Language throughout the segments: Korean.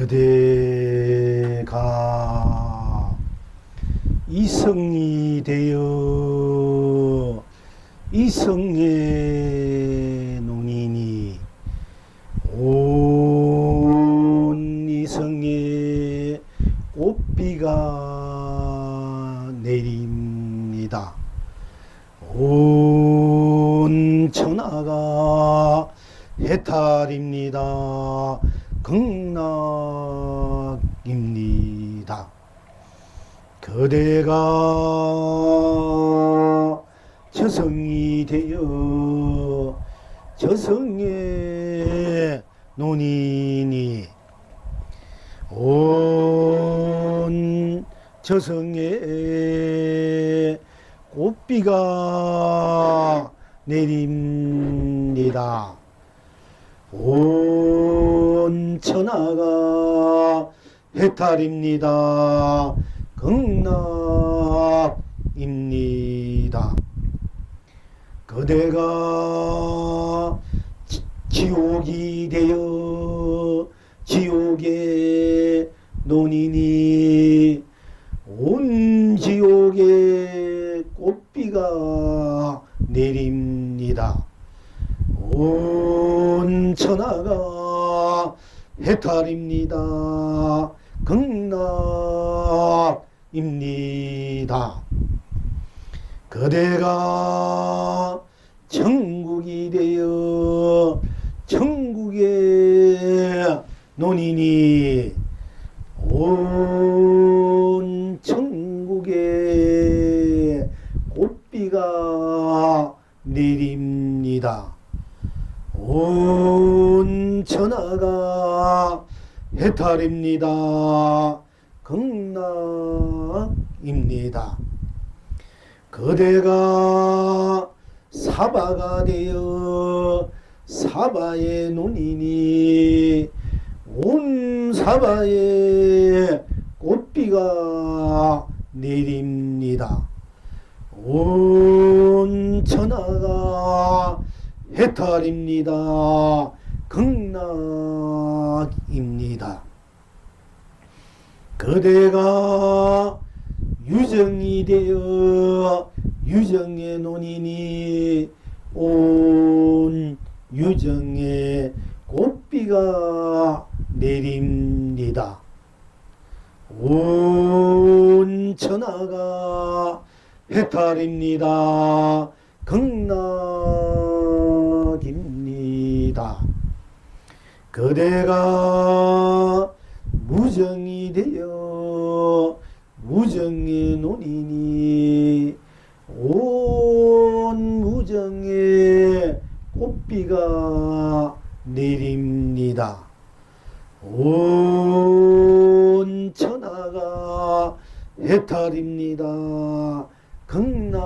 그대가 이성이 되어 이성의 논이니 온 이성의 꽃비가 내립니다. 온 천하가 해탈입니다. 극락입니다. 그대가 저성이 되어 저성의 논이니 온 저성의 꽃비가 내립니다. 온 천하가 해탈입니다. 극락입니다. 그대가 지옥이 되어 지옥의 논이니 온 지옥의 꽃비가 내립니다. 온 천하가 해탈입니다. 극락입니다. 그대가 천국이 되어 천국의 논이니 온 천국의 꽃비가 내립니다. 온 천하가 해탈입니다. 극락입니다. 그대가 사바가 되어 사바의 논이니 온 사바의 꽃비가 내립니다. 온 천하가 해탈입니다. 극락입니다. 그대가 유정이 되어 유정의 논이니 온 유정의 꽃비가 내립니다. 온 천하가 해탈입니다. 극락입니다. 그대가 무정이 되어 무정의 논이니 온 무정의 꽃비가 내립니다. 온 천하가 해탈입니다. 극락입니다.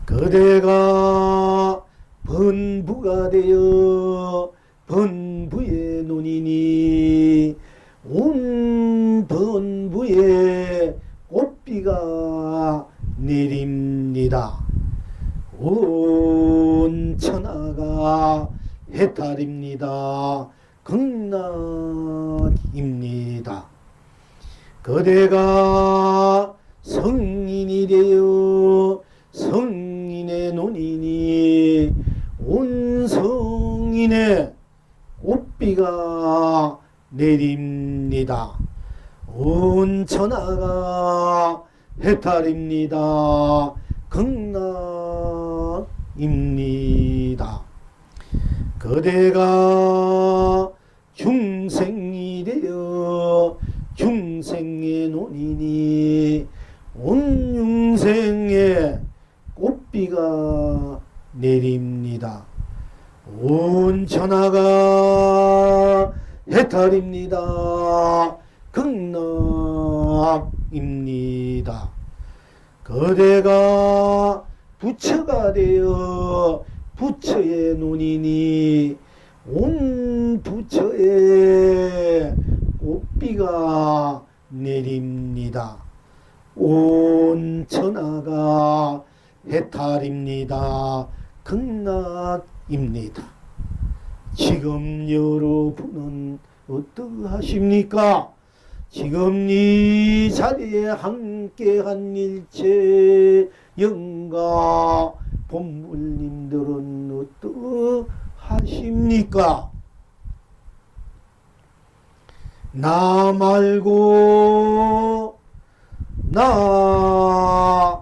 그대가 번부가 되어 번부의 논이니 온 번부의 꽃비가 내립니다. 온 천하가 해탈입니다. 극락입니다. 그대가 성인이 되어 성인의 논이니 온 성인의 꽃비가 내립니다. 온 천하가 해탈입니다. 극락입니다. 그대가 중생이 되어 중생의 논이니 온 중생의 꽃비가 내립니다. 온 천하가 해탈입니다. 극락입니다. 그대가 부처가 되어 부처의 논이니 온 부처의 꽃비가 내립니다. 온 천하가 해탈입니다. 극락입니다. 지금 여러분은 어떠하십니까? 지금 이 자리에 함께한 일체 영가 본불님들은 어떠하십니까? 나 말고 나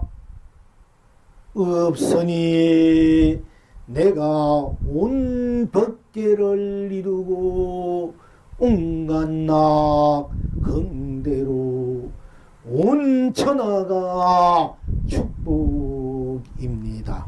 없으니 내가 온 법계를 이루고 온갖 낙 흥대로 온 천하가 축복입니다.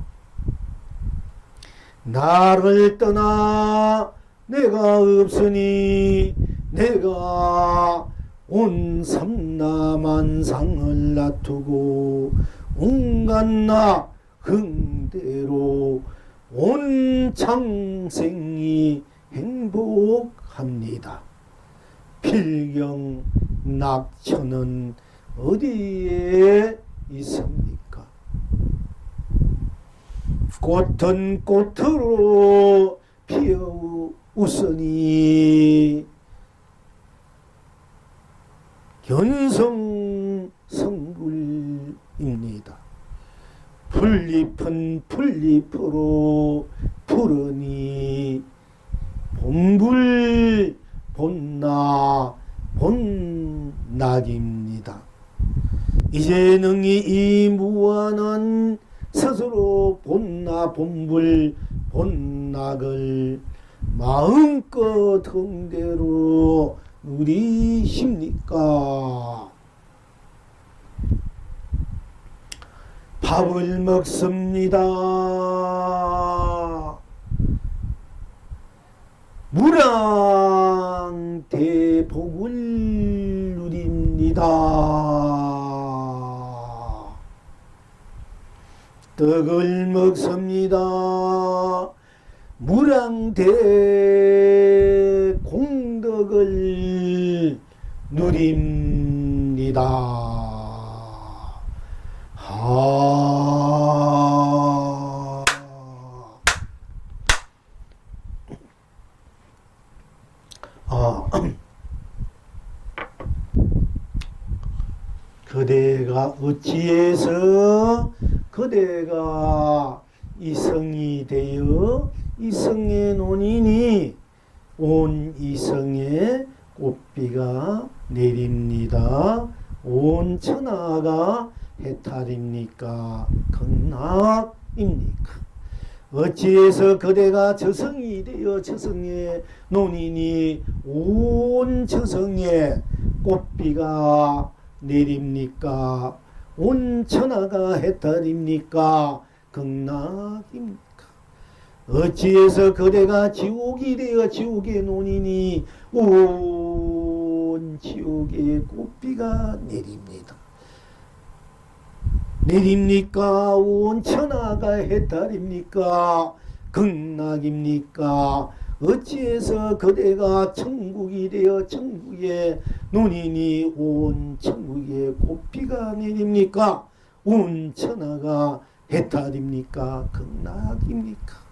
나를 떠나 내가 없으니 내가 온 삼라만상을 놔두고 온갖 낙 흥대로 온 창생이 행복합니다. 필경 낙천은 어디에 있습니까? 꽃은 꽃으로 피어웃으니 견성 성불입니다. 풀잎은 풀잎으로 푸르니 본불 본나 본낙입니다. 이제 능히 이 무한한 스스로 본나 본불 본낙을 마음껏 흥대로 누리십니까? 밥을 먹습니다. 무량대복을 누립니다. 떡을 먹습니다. 무량대 공덕을 누립니다. 그대가 어찌해서 그대가 이성이 되어 이성의 논이니 온 이성에 꽃비가 내립니다. 온 천하가 해탈입니까? 극락입니까? 어찌해서 그대가 저성이 되어 저성의 논이니 온 저성에 꽃비가 내립니까? 온 천하가 해탈입니까? 극락입니까? 어찌해서 그대가 지옥이 되어 지옥의 논이니 온 지옥에 꽃비가 내립니다. 내립니까? 온 천하가 해탈입니까? 극락입니까? 어찌해서 그대가 천국이 되어 천국의 논이니 온 천국에 꽃비가 내립니까? 온 천하가 해탈입니까? 극락입니까?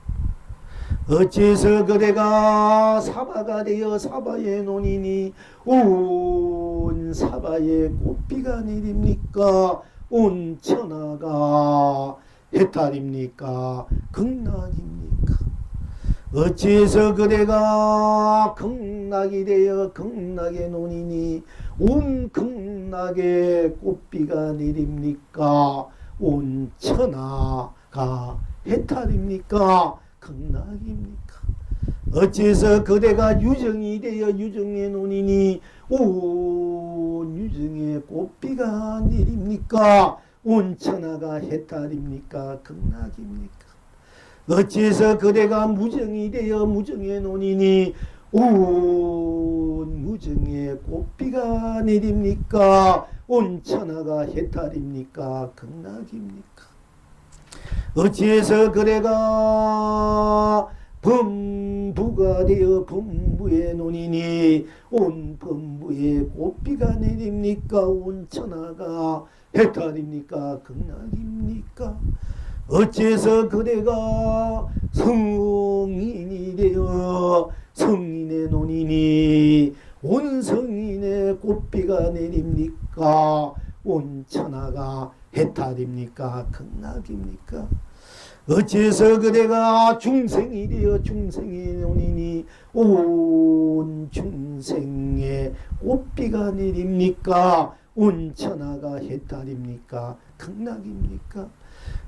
어찌해서 그대가 사바가 되어 사바의 논이니 온 사바에 꽃비가 내립니까? 온 천하가 해탈입니까? 극락입니까? 어찌해서 그대가 극락이 되어 극락의 논이니 온 극락에 꽃비가 내립니까? 온 천하가 해탈입니까? 극락입니까? 어찌해서 그대가 유정이 되어 유정의 논이니 온 유정에 꽃비가 내립니까? 온 천하가 해탈입니까? 극락입니까? 어찌해서 그대가 무정이 되어 무정의 논이니 온 무정에 꽃비가 내립니까? 온 천하가 해탈입니까? 극락입니까? 어찌해서 그대가 범부가 되어 범부의 논이니 온 범부에 꽃비가 내립니까? 온 천하가 해탈입니까? 극락입니까? 어째서 그대가 성인이 되어 성인의 논이니 온 성인의 꽃비가 내립니까? 온 천하가 해탈입니까? 극락입니까? 어째서 그대가 중생이 되어 중생의 논이니 온 중생의 꽃비가 내립니까? 온 천하가 해탈입니까? 극락입니까?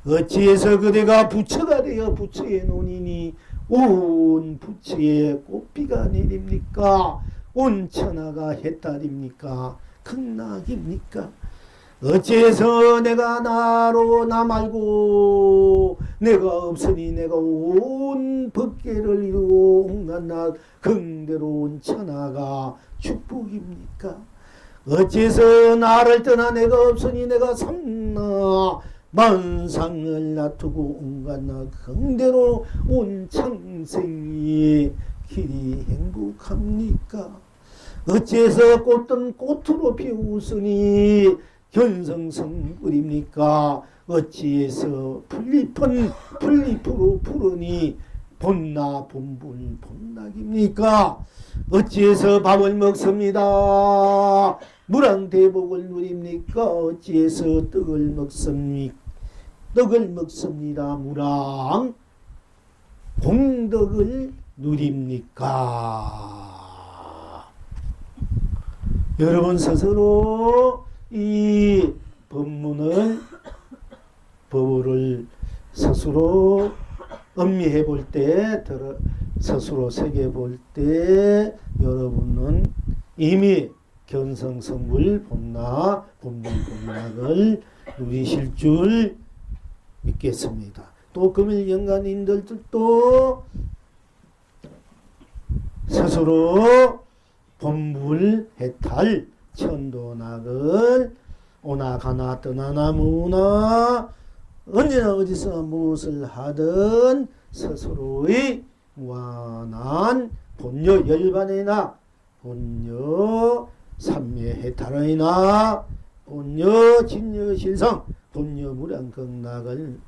어찌해서 그대가 부처가 되어 부처의 논이니 온 부처의 꽃비가 내립니까? 온 천하가 해탈입니까? 극락입니까? 어찌해서 내가 나로 나 말고 내가 없으니 내가 온 법계를 이루고 온갖 나 긍대로운 천하가 축복입니까? 어째서 나를 떠나 내가 없으니 내가 삼나 만상을 놔두고 온갖 나 긍대로 온 창생이 길이 행복합니까? 어째서 꽃은 꽃으로 피우으니 견성성불입니까? 어찌해서 풀잎으로 푸르니 본나 본불 본락입니까? 어찌해서 밥을 먹습니다. 무량대복을 누립니까? 어찌해서 떡을 먹습니다. 무량 공덕을 누립니까? 여러분 스스로 이 법을 스스로 음미해 볼 때, 스스로 새겨 볼 때 여러분은 이미 견성성불 본락 본락을 누리실 줄 믿겠습니다. 또 금일 영간인들도 스스로 본불 해탈 천도낙을 오나 가나 떠나나 무나 언제나 어디서 무엇을 하든 스스로의 무한한 본요 열반이나 본요 삼매해탈이나 본요 진여실성 본요 무량극락을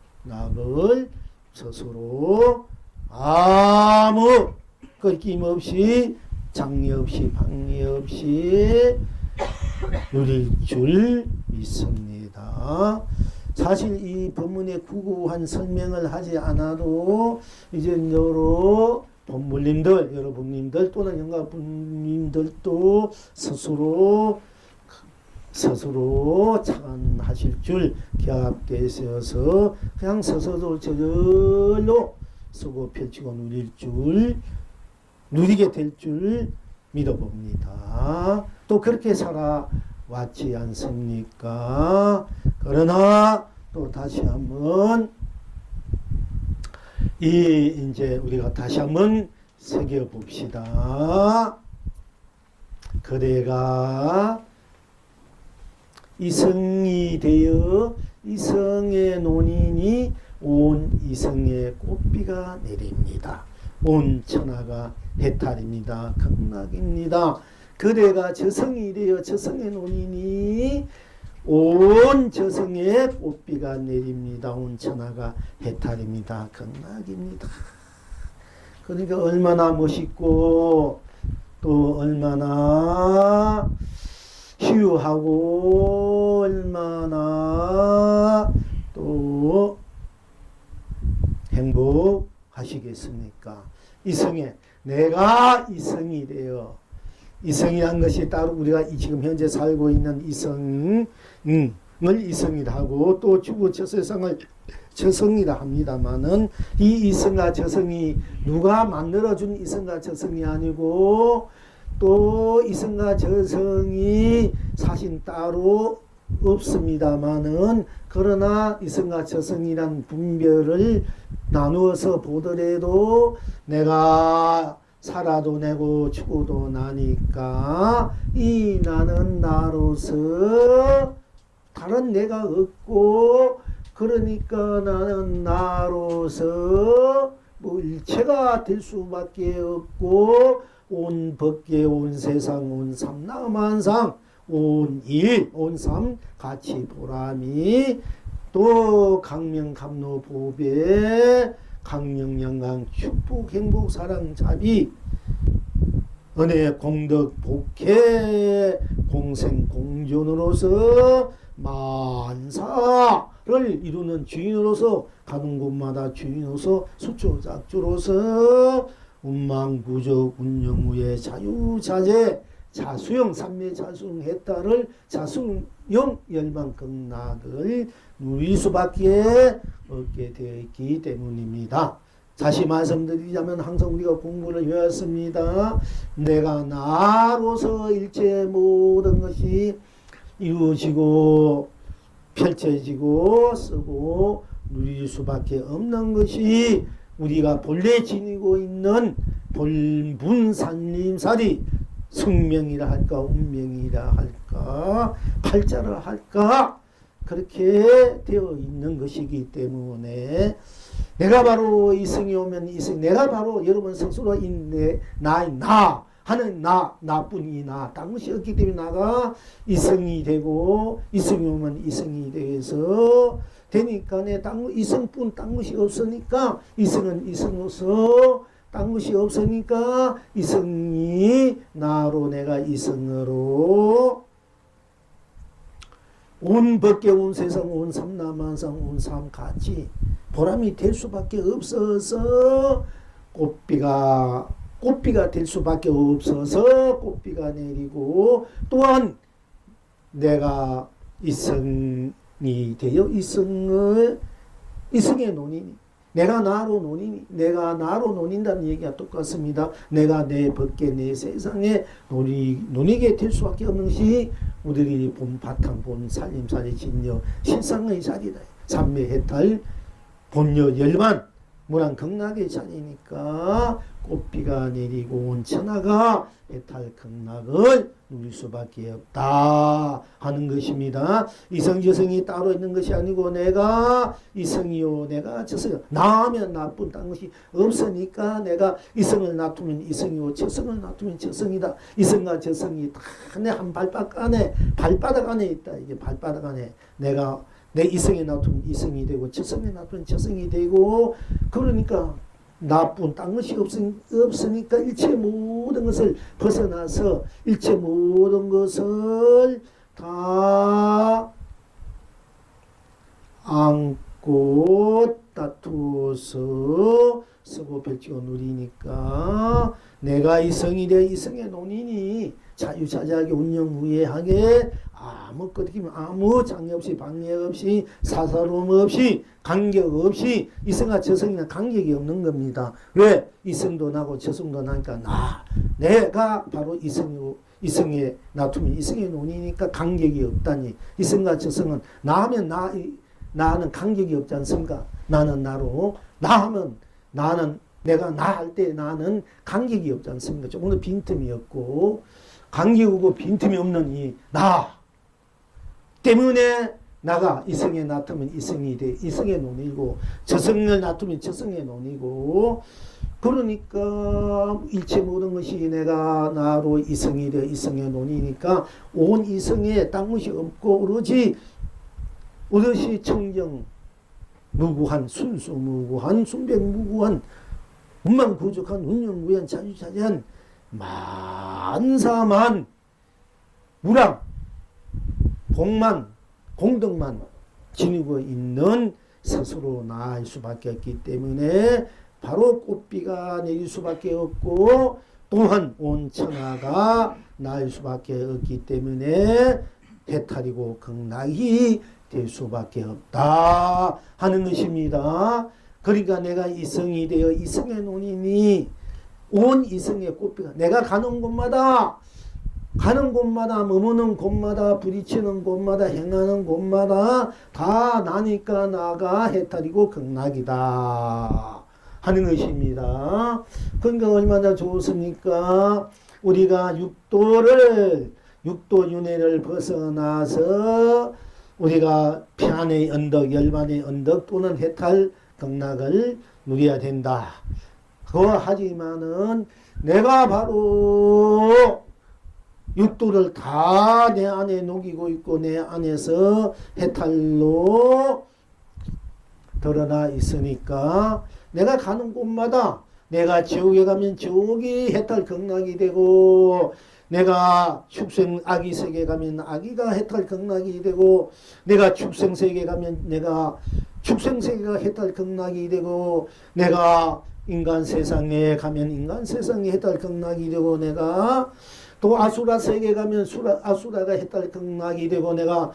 스스로 아무 꺾임없이 장애 없이 방해 없이 누릴 줄 믿습니다. 사실 이 법문의 구구한 설명을 하지 않아도 이제 여러 법문님들, 여러분님들 또는 영가분님들도 스스로 참하실 줄 기합되셔서 그냥 서서도 저절로 쓰고 펼치고 누리게 될 줄 믿어봅니다. 또 그렇게 살아왔지 않습니까? 그러나 또 다시 한번 이제 우리가 다시 한번 새겨 봅시다. 그대가 이성이 되어 이성의 논이니 온 이성의 꽃비가 내립니다. 온 천하가 해탈입니다. 극락입니다. 그대가 저성이 되어 저성의 논이니 온 저성의 꽃비가 내립니다. 온 천하가 해탈입니다. 극락입니다. 그러니까 얼마나 멋있고 또 얼마나 희유하고 얼마나 또 행복하시겠습니까? 이성에 내가 이성이 되어 이성이란 것이 따로 우리가 지금 현재 살고 있는 이성을 이성이라 하고 또 주부 저세상을 저성이라 합니다만은 이 이성과 저성이 누가 만들어준 이성과 저성이 아니고 또 이성과 저성이 사실 따로 없습니다만은 그러나 이성과 저성이란 분별을 나누어서 보더라도 내가 살아도 내고 죽어도 나니까 이 나는 나로서 다른 내가 없고 그러니까 나는 나로서 뭐 일체가 될 수밖에 없고 온 법계 온 세상 온 삼라만상 온 일 온 삼 같이 보람이 또 강명 감로 보배 강령 영광 축복 행복 사랑 자비 은혜 공덕 복해 공생 공존으로서 만사를 이루는 주인으로서 가는 곳마다 주인으로서 수초작주로서 운망부적 운영무예 자유자재 자수영 삼매 자수응해탈을 자수영 열방극락을 누릴 수밖에 없게 되어 있기 때문입니다. 다시 말씀드리자면 항상 우리가 공부를 해왔습니다. 내가 나로서 일체 모든 것이 이루어지고 펼쳐지고 쓰고 누릴 수밖에 없는 것이 우리가 본래 지니고 있는 본분산림살이 숙명이라 할까 운명이라 할까 팔자라 할까 그렇게 되어 있는 것이기 때문에 내가 바로 이승이 오면 이승 내가 바로 여러분 스스로 있네 나 하는 나뿐이 나 딴 것이 없기 때문에 나가 이승이 되고 이승이 오면 이승이 돼서 되니까 내 이승뿐 딴 것이 없으니까 이승은 이승으로서 딴 것이 없으니까 이승이 나로 내가 이승으로 온 법계 온 세상 온 삼라만상 온 삼같이 보람이 될 수밖에 없어서 꽃비가 될 수밖에 없어서 꽃비가 내리고 또한 내가 이승이 되어 이승의 논이니 내가 나로 논이니 내가 나로 논인다는 얘기가 똑같습니다. 내가 내 법계 내 세상에 논이게 될 수밖에 없는 것이 우리들이 본 바탕 본 살림살이 진여 실상의 자리다. 삼매해탈 본여 열반 무랑 극락의 자리니까 꽃비가 내리고 온 천하가 해탈 극락을 누릴 수밖에 없다 하는 것입니다. 이성저성이 따로 있는 것이 아니고 내가 이성이요 내가 저성이요 나하면 나뿐 딴 것이 없으니까 내가 이성을 놔두면 이성이요 저성을 놔두면 저성이다. 이성과 저성이 다 내 한 발바닥 안에 있다. 이게 발바닥 안에 내가 내 이성에 놔두면 이성이 되고 저성에 놔두면 저성이 되고 그러니까 나뿐 딴 것이 없으니까 일체 모든 것을 벗어나서 일체 모든 것을 다 안고 다투어서 쓰고 펼치고 누리니까 내가 이성이 돼 이성의 논이니 자유자재하게 운영무예하게 아무 끄덕이면 아무 장애 없이 방해 없이 사사로움 없이 간격 없이 이성과 저성이나 간격이 없는 겁니다. 왜? 이성도 나고 저성도 나니까 내가 바로 이성이고 이성에 놔두면 이성의 논이니까 간격이 없다니. 이성과 저성은 나하면 나는 간격이 없지 않습니까? 나는 나로 나하면 나는 내가 나 할 때 나는 간격이 없지 않습니까? 조금 더 빈틈이 없고 간격이고 빈틈이 없는 이 나 때문에 나가 이성에 놔두면 이성이 돼 이성의 논이고 저성을 놔두면 저성의 논이고 그러니까 일체 모든 것이 내가 나로 이성이 돼 이성의 논이니까 온 이성에 딴 것이 없고 오로지 청정 무구한 순수 무구한 순백 무구한 운망부족한 운영무한 자유자재한 만사만 무랑 복만 공덕만 지니고 있는 스스로 나을 수밖에 없기 때문에 바로 꽃비가 내릴 수밖에 없고 또한 온 천하가 나을 수밖에 없기 때문에 해탈이고 극락이 될 수밖에 없다 하는 것입니다. 그러니까 내가 이성이 되어 이성의 논이니 온 이성의 꽃비가 내가 가는 곳마다 머무는 곳마다 부딪히는 곳마다 행하는 곳마다 다 나니까 나가 해탈이고 극락이다 하는 것입니다. 그러니까 얼마나 좋습니까? 우리가 육도윤회를 벗어나서 우리가 편의 언덕 열반의 언덕 또는 해탈 극락을 누려야 된다. 하지만은 내가 바로 육도를 다 내 안에 녹이고 있고 내 안에서 해탈로 드러나 있으니까 내가 가는 곳마다 내가 지옥에 가면 지옥이 해탈 극락이 되고 내가 축생 아기 세계에 가면 아기가 해탈 극락이 되고 내가 축생 세계에 가면 내가 축생 세계가 해탈 극락이 되고 내가 인간 세상에 가면 인간 세상이 해탈 극락이 되고 내가 또 아수라 세계에 가면 아수라가 해탈 극락이 되고 내가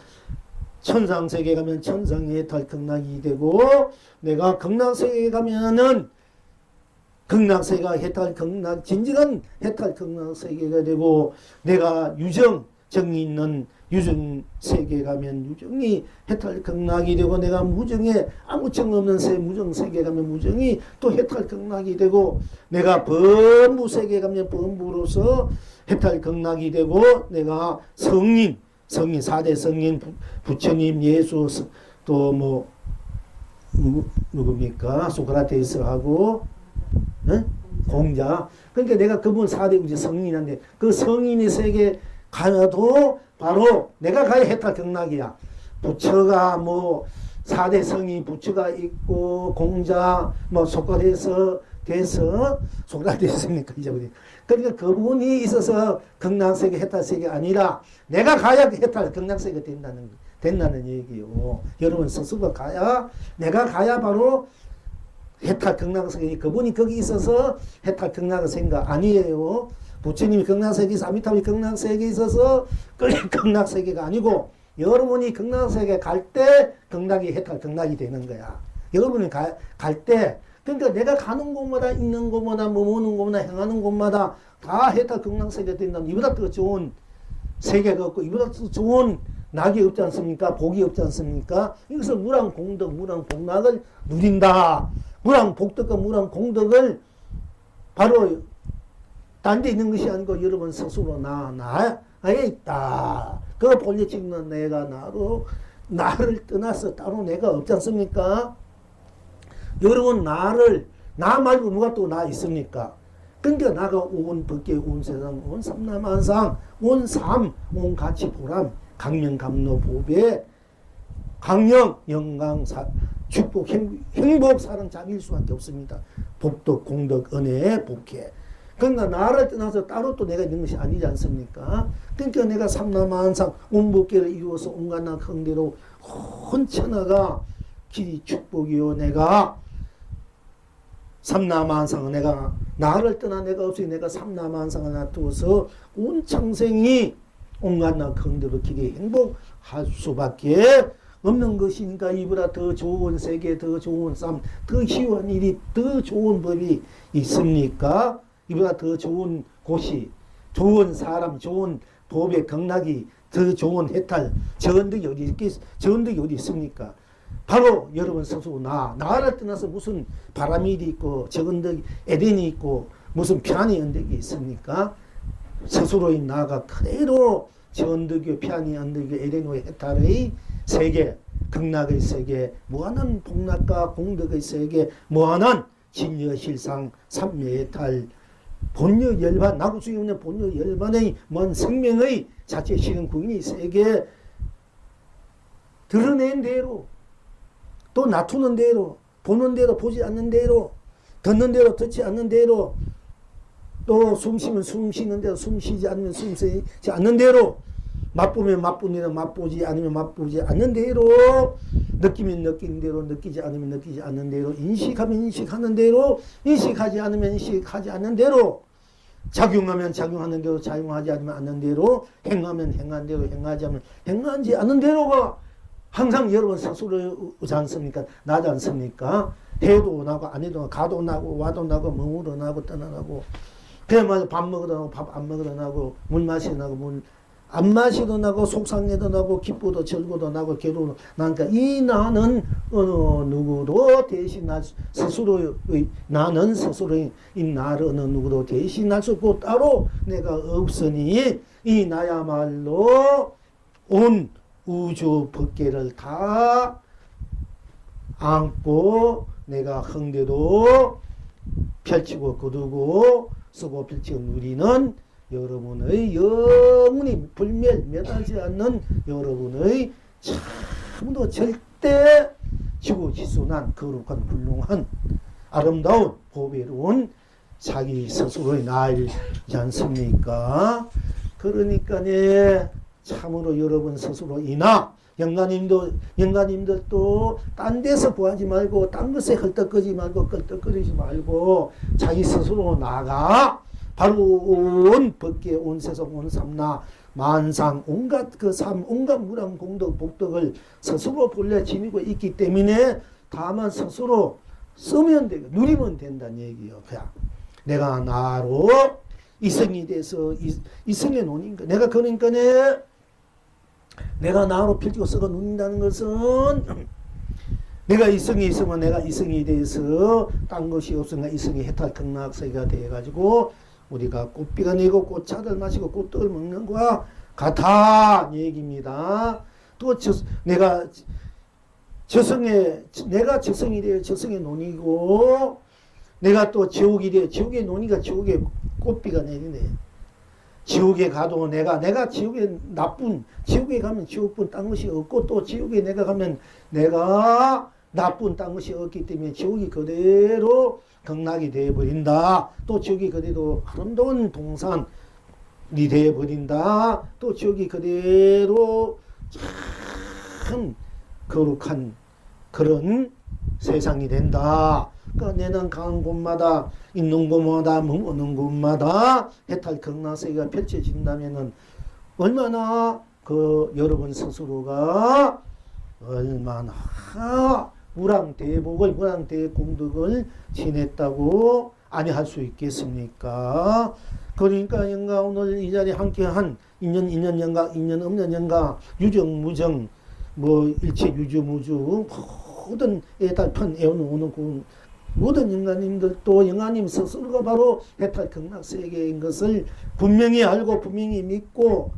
천상 세계에 가면 천상이 해탈 극락이 되고 내가 극락 세계에 가면은 극락세계가 해탈 극락 진정한 해탈 극락 세계가 되고 내가 유정 정이 있는 유정 세계에 가면 유정이 해탈 극락이 되고 내가 무정에 아무 정 없는 무정 세계에 가면 무정이 또 해탈 극락이 되고 내가 범부 세계에 가면 범부로서 해탈 극락이 되고 내가 성인 4대 성인 부처님 예수 또 뭐 누굽니까 소크라테스하고 공자. 그러니까 내가 그분 4대 우주 성인인데 그 성인의 세계 가도 바로 내가 가야 해탈 극락이야. 부처가 뭐 4대 성인 부처가 있고 공자 뭐 소크라테스니까 이제 그러니까 그분이 있어서 극락세계 해탈세계가 아니라 내가 가야 해탈 극락세계가 된다는 얘기요. 여러분 스스로가 가야 내가 가야 바로 해탈 극락세계 그분이 거기 있어서 해탈 극락세계가 아니에요. 부처님이 극락세계에서 아미타불이 극락세계에 있어서 극락세계가 아니고 여러분이 극락세계 갈 때 극락이 해탈 극락이 되는 거야. 여러분이 갈 때 그러니까 내가 가는 곳마다 있는 곳마다 머무는 곳마다 행하는 곳마다 다 해탈 극락세계가 된다면 이보다 더 좋은 세계가 없고 이보다 더 좋은 낙이 없지 않습니까? 복이 없지 않습니까? 이것을 무랑 공덕, 무랑 복락을 누린다. 무랑 복덕과 무랑 공덕을 바로 딴 데 있는 것이 아니고 여러분 스스로 나에 있다. 그 본래 찍는 내가 나를 떠나서 따로 내가 없지 않습니까? 여러분 나 말고 누가 또 나 있습니까? 그러니까 나가 온 법계, 온 세상, 온 삼남한상, 온 삶, 온 가치 보람, 강명, 감로, 보배, 강령, 영광, 축복, 행복, 사랑, 자비일 수밖에 없습니다. 복덕, 공덕, 은혜, 복회. 그러니까 나를 떠나서 따로 또 내가 있는 것이 아니지 않습니까? 그러니까 내가 삼남한상, 온 법계를 이루어서 온갖 낙흥대로 온 천하가 길이 축복이요. 내가 삼남한상은 내가 나를 떠나 내가 없이 내가 삼남한상을 놔두어서 온 창생이 온갖 낙흥대로 길이 행복할 수밖에 없는 것이니까 이보다 더 좋은 세계, 더 좋은 삶, 더 희원 일이, 더 좋은 법이 있습니까? 이보다 더 좋은 곳이, 좋은 사람, 좋은 법의 극락이, 더 좋은 해탈, 저언덕이 어디 있습니까? 바로 여러분 스스로 나를 떠나서 무슨 바람이 있고, 저언덕, 에덴이 있고, 무슨 편의 언덕이 있습니까? 스스로의 나가 그대로 저언덕이, 편의 언덕이, 에덴의 해탈의 세계, 극락의 세계, 무한한 복락과 공덕의 세계, 무한한 진여실상, 삼매해탈, 본여 열반, 나구수이 없는 본여 열반의 먼 생명의 자체 실은 구인의 세계 드러낸 대로 또 놔두는 대로 보는 대로 보지 않는 대로 듣는 대로 듣지 않는 대로 또 숨쉬면 숨쉬는 대로 숨쉬지 않으면 숨쉬지 않는 대로 맛보면 맛보는 대로 맛보지 않으면 맛보지 않는 대로 느끼면 느끼는 대로 느끼지 않으면 느끼지 않는 대로 인식하면 인식하는 대로 인식하지 않으면 인식하지 않는 대로 작용하면 작용하는 대로 작용하지 않는 대로 행하면 행한 대로 행하지 않으면 행하지 않는 대로가 항상 여러분 스스로지 않습니까? 나지 않습니까? 해도 나고 안 해도 나고 가도 나고 와도 나고 머무러 나고 떠나가고 그야말로 밥 먹으러 나고 밥 안 먹으러 나고 물 마시러 나고 물 안 마시도 나고 속상해도 나고 기쁘도 즐거도 나고 괴로워도 나니까 이 나는 어느 누구도 대신할 스스로의 나는 스스로의 이 나를 어느 누구도 대신할 수 없고 따로 내가 없으니 이 나야말로 온 우주 법계를 다 안고 내가 흥대도 펼치고 거두고 쓰고 펼치고 누리는 여러분의 영원히 불멸 멸하지 않는 여러분의 참도 절대 지고지순한 거룩한 훌륭한 아름다운 보배로운 자기 스스로의 나이지 않습니까? 그러니까 참으로 여러분 스스로이나 영가님들도 딴 데서 구하지 말고 딴 것에 헐떡거리지 말고 껄떡거리지 말고 자기 스스로 나가 바로 온 법계 온 세상 온 삼나 만상 온갖 온갖 무량 공덕 복덕을 스스로 본래 지니고 있기 때문에 다만 스스로 쓰면 되고 누리면 된다는 얘기예요. 그냥 내가 나로 이성이 돼서 이성의 논인 거. 내가 그러니까 내가 나로 펼치고 썩어 누린다는 것은 내가 이성이 있으면 내가 이성이 돼서 딴 것이 없으니까 이성이 해탈 극락세가 돼가지고 우리가 꽃비가 내고 꽃차들 마시고 꽃떡을 먹는 거와 같아 얘기입니다. 또 내가 저성이 되어 저성의 논이고 내가 또 지옥이 되어 지옥의 논이가 지옥의 꽃비가 내리네. 지옥에 가도 내가 지옥에 지옥에 가면 지옥뿐 딴 것이 없고 또 지옥에 내가 가면 내가 나쁜 딴 것이 없기 때문에 지옥이 그대로 극락이 되어버린다. 또 지옥이 그대로 아름다운 동산이 되어버린다. 또 지옥이 그대로 참 거룩한 그런 세상이 된다. 그러니까 내는 가는 곳마다 있는 곳마다 머무는 곳마다 해탈 극락세계가 펼쳐진다면은 얼마나 여러분 스스로가 얼마나 무량대복을 무량대공덕을 지냈다고 아니할 수 있겠습니까? 그러니까 영가 오늘 이 자리에 함께한 인연 영가 인연 없는 영가 유정 무정 일체 유주 무주 모든 애달편 애오는 그 모든 영가님들도 영가님 스스로가 바로 해탈 극락세계인 것을 분명히 알고 분명히 믿고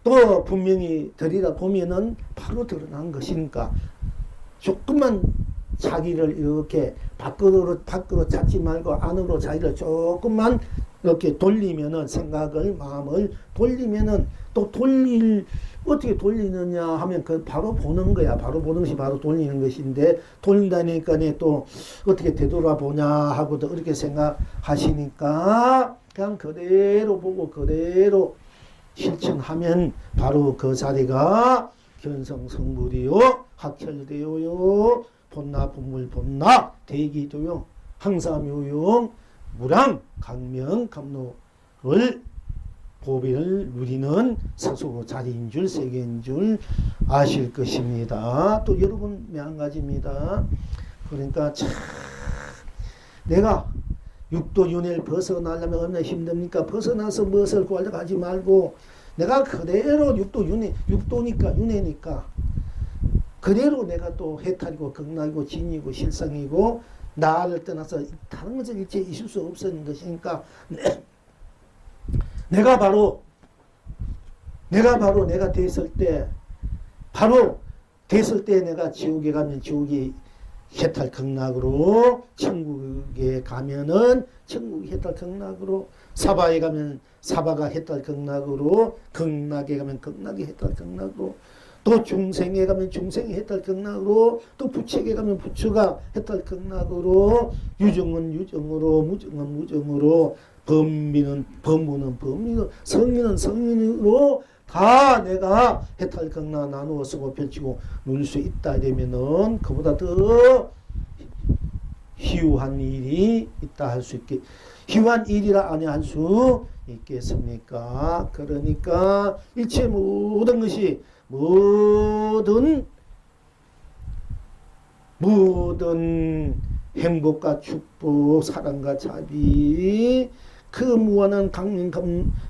또 분명히 들이다 보면은 바로 드러난 것이니까 조금만 자기를 이렇게 밖으로 찾지 말고 안으로 자기를 조금만 이렇게 돌리면은 생각을 마음을 돌리면은 또 어떻게 돌리느냐 하면 바로 보는 거야. 바로 보는 것이 바로 돌리는 것인데 돌린다니까 또 어떻게 되돌아보냐 하고도 그렇게 생각하시니까 그냥 그대로 보고 그대로 실천하면 바로 그 자리가 견성성불이요 학철대요요 본나 본물 본나 대기조용 항사묘용 무량 강명 감로를 보배를 누리는 스스로 자리인 줄 세계인 줄 아실 것입니다. 또 여러분 마찬가지입니다. 그러니까 참 내가 육도윤회를 벗어나려면 얼마나 힘듭니까? 벗어나서 무엇을 구하려고 하지 말고 내가 그대로 육도니까 윤회니까 그대로 내가 또 해탈이고 극락이고 진이고 실상이고 나를 떠나서 다른 것을 일체 있을 수 없는 것이니까 내가 바로 내가 됐을 때 내가 지옥에 가면 지옥이 해탈 극락으로 천국에 가면은 천국이 해탈 극락으로 사바에 가면 사바가 해탈 극락으로 극락에 가면 극락이 해탈 극락으로 또 중생에 가면 중생이 해탈 극락으로 또 부처에 가면 부처가 해탈 극락으로 유정은 유정으로 무정은 무정으로 범민은 범무는 범민으로 성민은 성민으로 다 내가 해탈 극락 나누어 쓰고 펼치고 누릴 수 있다 되면은 그보다 더 희유한 일이 있다 할 수 있게 희유한 일이라 아니 할 수 있겠습니까? 그러니까 일체 모든 것이 모든 행복과 축복 사랑과 자비 그 무한한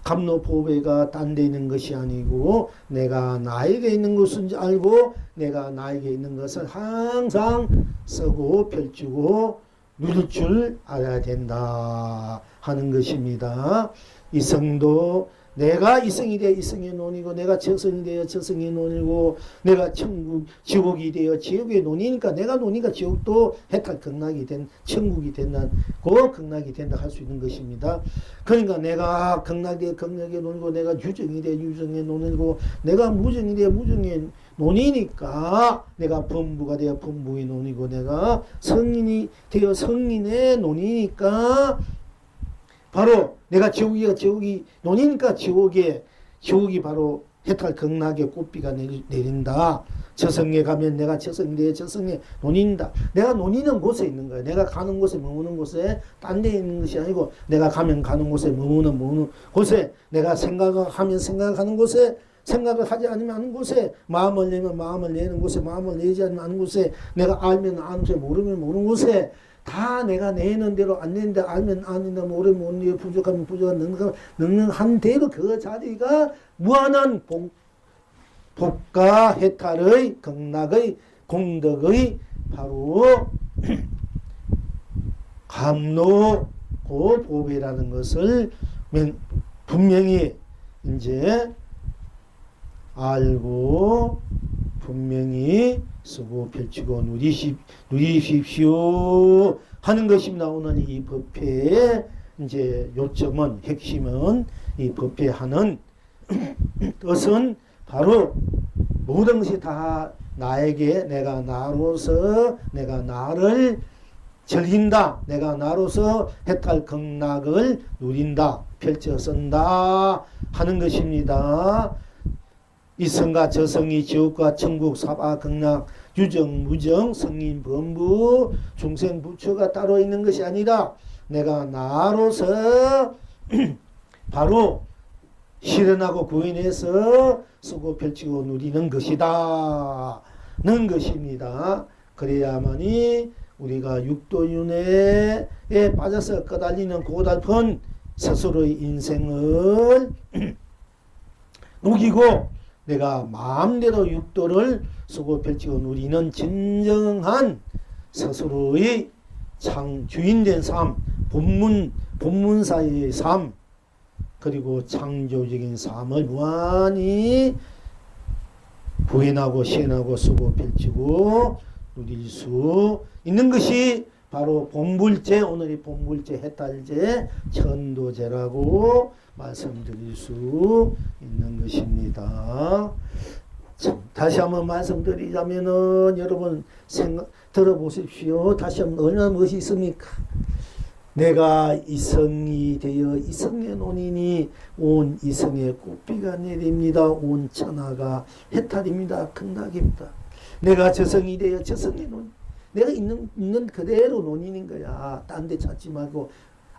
감로 보배가 딴 데 있는 것이 아니고 내가 나에게 있는 것인 줄 알고 내가 나에게 있는 것을 항상 쓰고 펼치고 누릴 줄 알아야 된다 하는 것입니다. 이성도 내가 이성이 되어 이성의 논이고 내가 저성이 되어 저성의 논이고 내가 천국 지옥이 되어 지옥의 논이니까 내가 논이니까 지옥도 해탈 극락이 된 천국이 된다 그 극락이 된다 할 수 있는 것입니다. 그러니까 내가 극락이 되어 극락의 논이고 내가 유정이 되어 유정의 논이고 내가 무정이 되어 무정의 논이니까 내가 범부가 되어 범부의 논이고 내가 성인이 되어 성인의 논이니까 바로 내가 지옥이 논이니까 지옥이 바로 해탈 극락의 꽃비가 내린다. 저성에 가면 내가 저성에 논인다. 내가 논이는 곳에 있는 거야. 내가 가는 곳에 머무는 곳에 딴 데 있는 것이 아니고 내가 가면 가는 곳에 머무는 곳에 내가 생각을 하면 생각하는 곳에 생각을 하지 않으면 하는 곳에 마음을 내면 마음을 내는 곳에 마음을 내지 않으면 하는 곳에 내가 알면 아는 곳에 모르면 모르는 곳에 다 내가 내는 대로 안 내는데 알면 아는데 모르면 모르는 부족하면 부족한 능능한 대로 그 자리가 무한한 복과 해탈의 극락의 공덕의 바로 감로고 보배라는 것을 분명히 이제 알고 분명히 쓰고 펼치고 누리십시오 하는 것입니다. 오늘 이 법회의 이제 요점은 핵심은 이 법회하는 뜻은 바로 모든 것이 다 나에게 내가 나로서 내가 나를 즐긴다. 내가 나로서 해탈 극락을 누린다. 펼쳐 쓴다 하는 것입니다. 이성과 저성이 지옥과 천국 사바 극락 유정 무정 성인 범부 중생 부처가 따로 있는 것이 아니라 내가 나로서 바로 실현하고 구현해서 쓰고 펼치고 누리는 것이다 는 것입니다. 그래야만이 우리가 육도윤회에 빠져서 꺼달리는 고달픈 스스로의 인생을 녹이고 내가 마음대로 육도를 쓰고 펼치고 누리는 진정한 스스로의 주인된 삶, 본문사의 삶, 그리고 창조적인 삶을 무한히 구현하고 시행하고 쓰고 펼치고 누릴 수 있는 것이 바로 본불제, 오늘이 본불제 해탈제 천도제라고 말씀드릴 수 있는 것입니다. 참, 다시 한번 말씀드리자면은 여러분 들어보십시오. 다시 한번 얼마나 무엇이 있습니까? 내가 이성이 되어 이성의 논이니 온 이성의 꽃비가 내립니다. 온 천하가 해탈입니다. 극락입니다. 내가 저성이 되어 저성의 논, 내가 있는 그대로 논이는 거야. 딴 데 찾지 말고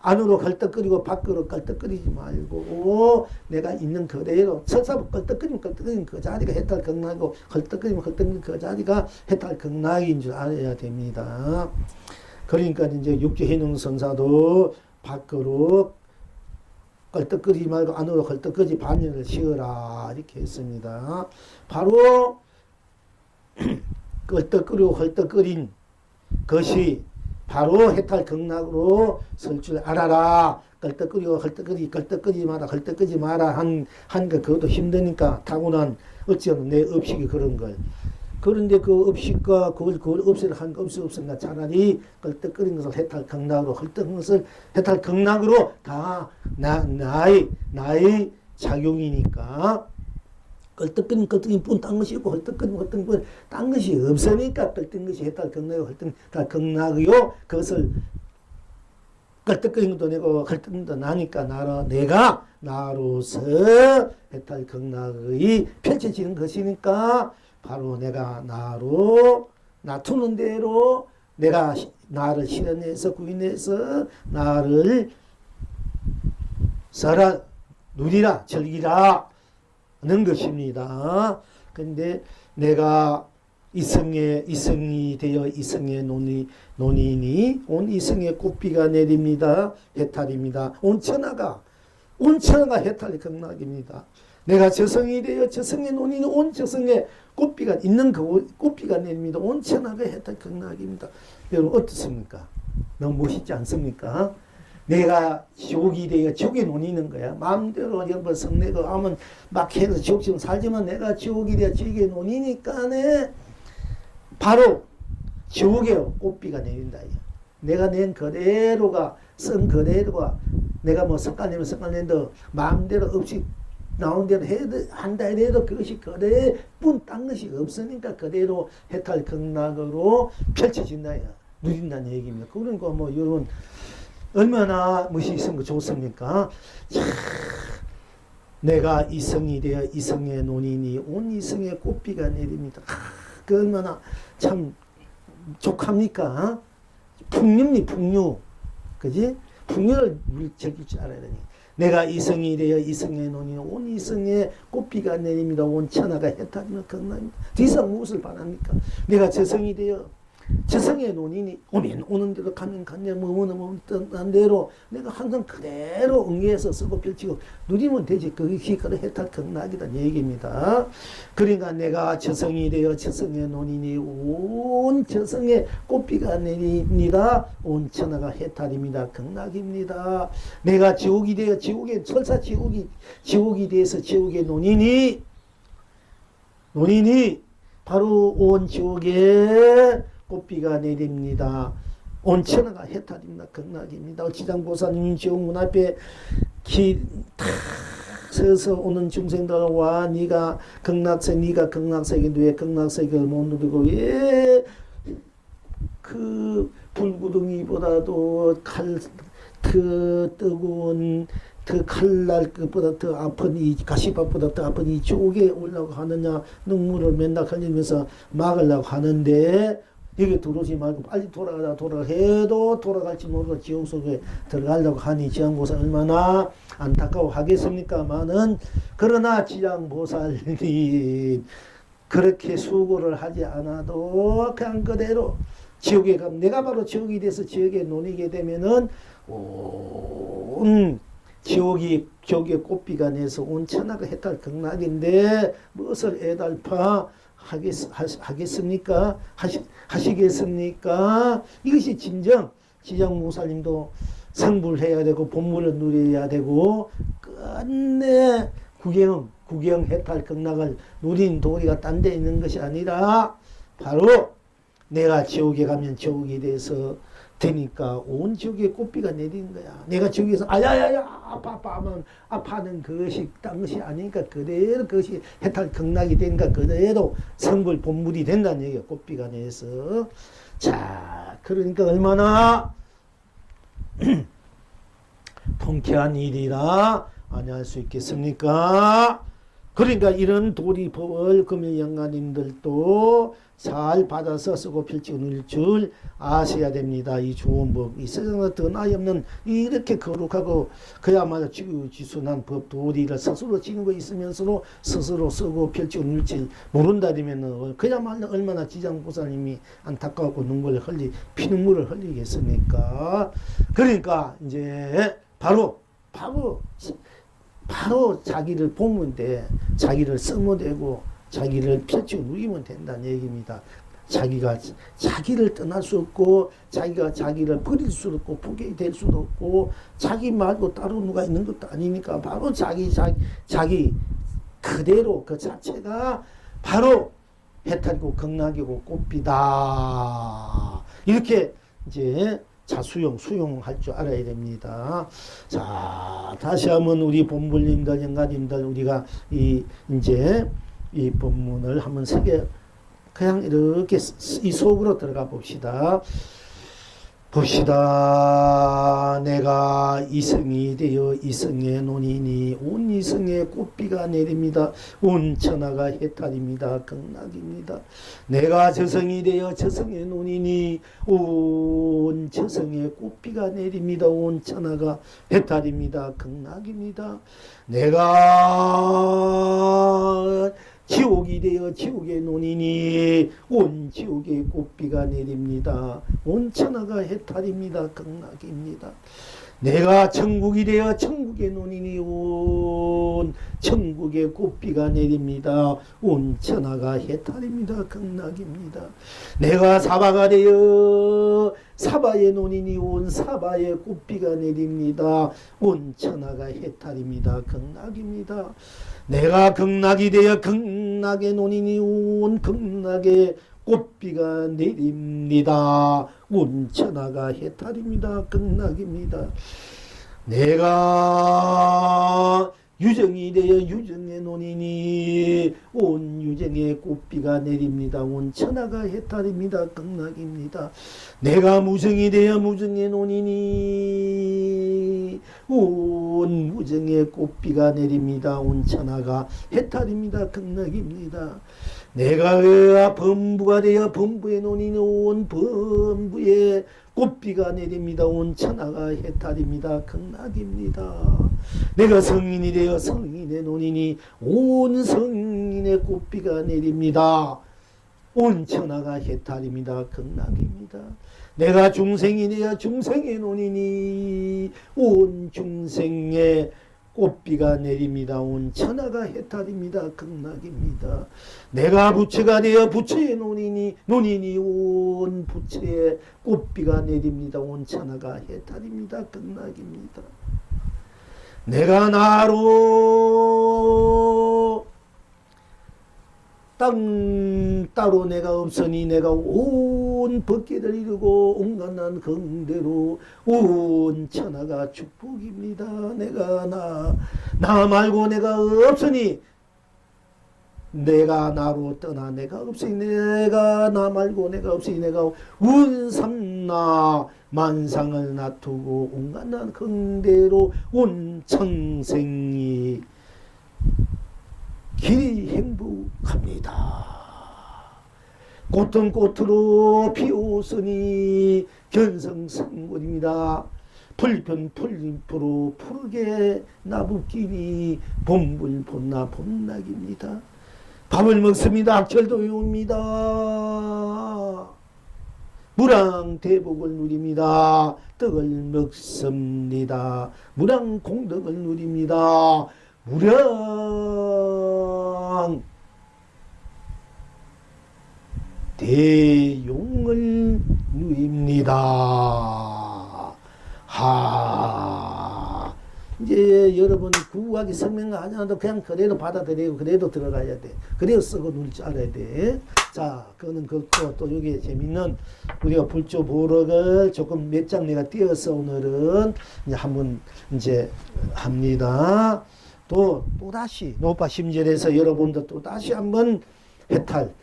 안으로 걸떡거리고 밖으로 걸떡거리지 말고 내가 있는 그대로 설사부 걸떡거리면 그 자리가 해탈 극락이고 걸떡거리면 그 자리가 해탈 극락인 줄 알아야 됩니다. 그러니까 이제 육조해능선사도 밖으로 걸떡거리지 말고 안으로 걸떡거리지 반열을 씌어라 이렇게 했습니다. 바로 걸떡거리고 헐떡거린 것이 바로 해탈 극락으로 설 줄 알아라. 걸떡거리고 걸떡거리지 마라 한 거 그것도 힘드니까 타고난 어찌하면 내 업식이 그런 걸. 그런데 그 업식과 그걸 없애려 한 거 없으니까 차라리 걸떡거린 것을 해탈 극락으로 헐떡거린 것을 해탈 극락으로 다 나의 작용이니까 걸떡거리면 뿐 딴 것이 없고 헐떡거리면 뿐 딴 것이 없으니까 걸떡거린 것이 해탈 극락이고 헐떡 극락이요. 그것을 걸떡거린 것도 내고 헐떡거린 것도 나니까 내가 나로서 해탈 극락의 펼쳐지는 것이니까 바로 내가 나로 놔두는 대로 내가 나를 실현해서 구인해서 나를 써라 누리라 즐기라 하는 것입니다. 근데 내가 이성이 되어 이성의 논이니 온 이성의 꽃비가 내립니다. 해탈입니다. 온 천하가 해탈의 극락입니다. 내가 저성이 되어 저성의 논이니 온 저성의 꽃비가 있는 그 꽃비가 내립니다. 온 천하가 해탈 극락입니다. 여러분 어떻습니까? 너무 멋있지 않습니까? 내가 지옥이 되어 지옥에 논이는 거야. 마음대로 여러분 성내고 하면 막 해서 지옥처럼 살지만 내가 지옥이 되어 지옥에 논이니까네 바로 지옥에 꽃비가 내린다. 내가 낸 그대로가 쓴 그대로가 내가 뭐 성깔 내면 성깔 낸다 마음대로 없이 나온 대로 한다 해도 그것이 그대뿐 딴 것이 없으니까 그대로 해탈 극락으로 펼쳐진다, 누린다는 얘기입니다. 그러니까 뭐 여러분 얼마나 멋있은 거 좋습니까? 자, 내가 이성이 되어 이성의 논이니 온 이성의 꽃비가 내립니다. 그 얼마나 참 족합니까? 풍류니 풍류, 그지? 풍류를 즐길 줄 알아야 되니. 내가 이성이 되어 이성의 논이니 온 이성의 꽃비가 내립니다. 온 천하가 해탈이며 극락입니다. 더 이상 무엇을 바랍니까? 내가 저성이 되어 저성의 논이니 오면 오는 대로 가면 간대 머무는 떠난 대로 내가 항상 그대로 응해서 쓰고 펼치고 누리면 되지. 그것이 그런 해탈 극락이다 얘기입니다. 그러니까 내가 저성이 되어 저성의 논이니 온 저성의 꽃비가 내립니다. 온 천하가 해탈입니다. 극락입니다. 내가 지옥이 되어 지옥의 설사 지옥이 되어서 지옥의 논이니 바로 온 지옥에 꽃비가 내립니다. 온 천하가 해탈입니다. 극락입니다. 지장보살님 지옥문 앞에 서서 오는 중생들과 네가 극락세계인데 왜 극락세계를 못 누리고 왜 그 불구덩이보다도 그 뜨거운 그 칼날 것보다 더 아픈 이 가시밭보다 더 아픈 이 지옥에 올라가고 하느냐 눈물을 맨날 흘리면서 막으려고 하는데 여기 들어오지 말고 빨리 돌아가 해도 돌아갈지 모르고 지옥 속에 들어가려고 하니 지장보살 얼마나 안타까워 하겠습니까마는 그러나 지장보살이 그렇게 수고를 하지 않아도 그냥 그대로 지옥에 가면 내가 바로 지옥이 돼서 지옥에 논이게 되면은 온 지옥의 꽃비가 내서 온 천하가 해탈 극락인데 무엇을 애달파 하겠습니까? 하시겠습니까? 이것이 진정 지장보살님도 성불해야 되고 본물을 누려야 되고 끝내 구경 해탈 극락을 누린 도리가 딴 데 있는 것이 아니라 바로 내가 지옥에 가면 지옥에 대해서 되니까 온 지옥에 꽃비가 내리는 거야. 내가 지옥에서 아야야야 아파하면 아파하는 그것이 딴 것이 아니니까 그대로 그것이 해탈 극락이 되니까 그대로 성불 본물이 된다는 얘기야. 꽃비가 내서. 자, 그러니까 얼마나 통쾌한 일이라 아니할 수 있겠습니까? 그러니까 이런 도리법을 금일영가님들도 잘 받아서 쓰고 펼치고 누릴 줄 아셔야 됩니다. 이 좋은 법, 이 세상에 더 나이 없는 이렇게 거룩하고 그야말로 지수난 법 도리를 스스로 지니고 있으면서도 스스로 쓰고 펼치고 누릴 줄 모른다면 그야말로 얼마나 지장보살님이 안타까웠고 피눈물을 흘리겠습니까? 그러니까 이제 바로 자기를 보면 돼. 자기를 써모되고 자기를 펼치고 누리면 된다는 얘기입니다. 자기가 자기를 떠날 수 없고 자기가 자기를 버릴 수 없고 포기될 될 수도 없고 자기 말고 따로 누가 있는 것도 아니니까 바로 자기 그대로 그 자체가 바로 해탈이고 극락이고 꽃비다. 이렇게 이제 수용할 줄 알아야 됩니다. 자, 다시 한번 우리 본불님들, 영가님들, 우리가 이제 이 본문을 한번 그냥 이렇게 이 속으로 들어가 봅시다. 내가 이성이 되어 이성의 논이니 온 이성의 꽃비가 내립니다. 온 천하가 해탈입니다. 극락입니다. 내가 저성이 되어 저성의 논이니 온 저성의 꽃비가 내립니다. 온 천하가 해탈입니다. 극락입니다. 내가 지옥이 되어 지옥의 논이니 온 지옥의 꽃비가 내립니다. 온 천하가 해탈입니다. 극락입니다. 내가 천국이 되어 천국의 논이니 온 천국의 꽃비가 내립니다. 온 천하가 해탈입니다. 극락입니다. 내가 사바가 되어 사바의 논이니 온 사바의 꽃비가 내립니다. 온 천하가 해탈입니다. 극락입니다. 내가 극락이 되어 극락의 논이니 온 극락의 꽃비가 내립니다. 온 천하가 해탈입니다. 극락입니다. 내가 유정이 되어 유정의 논이니 온 유정의 꽃비가 내립니다. 온 천하가 해탈입니다. 극락입니다. 내가 무정이 되어 무정의 논이니 온 무정의 꽃비가 내립니다. 온 천하가 해탈입니다. 극락입니다. 내가 범부가 되어 범부의 논이니 온 범부의 꽃비가 내립니다. 온 천하가 해탈입니다. 극락입니다. 내가 성인이 되어 성인의 논이니 온 성인의 꽃비가 내립니다. 온 천하가 해탈입니다. 극락입니다. 내가 중생이 되어 중생의 논이니 온 중생의 꽃비가 내립니다. 온 천하가 해탈입니다. 극락입니다. 내가 부처가 되어 부처의 논이니 온 부처의 꽃비가 내립니다. 온 천하가 해탈입니다. 극락입니다. 내가 나로 땅 따로 내가 없으니 내가 온 법계를 이루고 온갖난 긍대로 온 천하가 축복입니다. 내가 나 말고 내가 없으니 내가 나로 떠나 내가 없으니 내가 나 말고 내가 없으니 내가 운삼나 만상을 놔두고 온갖난 긍대로 온 청생이 길이 행복합니다. 꽃은 꽃으로 피었으니 견성성물입니다. 풀편 풀잎으로 푸르게 나붓기니 봄불 봄나 봄락입니다. 밥을 먹습니다. 악철도 옵니다. 무량대복을 누립니다. 떡을 먹습니다. 무량공덕을 누립니다. 무량 대용을 누립니다. 이제 여러분 구하기 설명을 하지 않아도 그냥 그래도 받아들이고 그래도 들어가야 돼. 그래도 쓰고 누릴 줄 알아야 돼. 자, 그거는 그렇고 또 여기 재밌는 우리가 불조 보록을 조금 몇 장 내가 띄어서 오늘은 이제 한번 이제 합니다. 또다시 노파 심절에서 여러분들 또다시 한번 해탈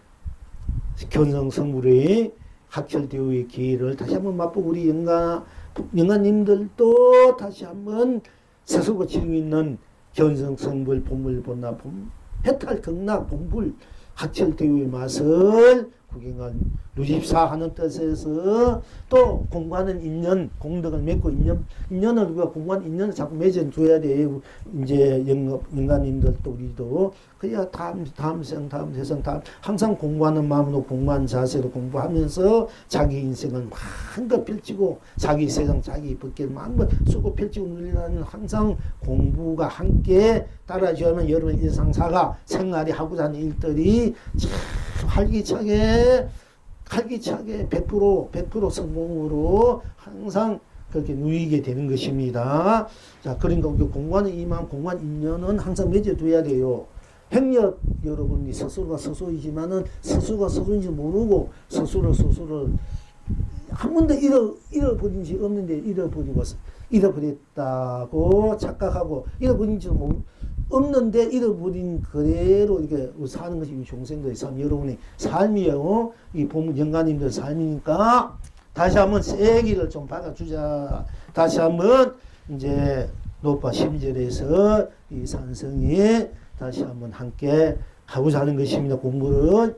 견성성물의 학철대우의 기회를 다시 한번 맛보고 우리 영가님들도 다시 한번 스스로 지르고 있는 견성성불 본물 본나 해탈 극락 본불 학철대우의 맛을 구경한 누집사 하는 뜻에서 또 공부하는 인연 공덕을 맺고 인연을 우리가 공부하는 인연을 자꾸 맺어줘야 돼요. 이제 영가님들도 우리도 그래야 다음 생 다음 세상 다음 항상 공부하는 마음으로 공부하는 자세로 공부하면서 자기 인생을 마음껏 펼치고 자기 세상 자기 법계를 마음껏 쓰고 펼치고 누리는 항상 공부가 함께 따라줘야만 여러분 일상사가 생활이 하고자 하는 일들이 참 활기차게 100% 성공으로 항상 그렇게 누이게 되는 것입니다. 자, 그러니까 공부하는 이만 공부한 인연은 항상 맺어둬야 돼요. 행력 여러분이 스스로가 스스로이지만은 스스로가 스스로인지 모르고 스스로를 한 번도 잃어버린 지 없는데 잃어버렸다고 착각하고 잃어버린 지 없는데 잃어버린 그대로 이렇게 사는 것이 중생들의 삶, 여러분의 삶이에요. 이 보면 영가님들 삶이니까 다시 한번 세기를 좀 박아주자. 다시 한번 이제 노파 심절에서 이 산성이 다시 한번 함께 하고자 하는 것입니다. 공부를.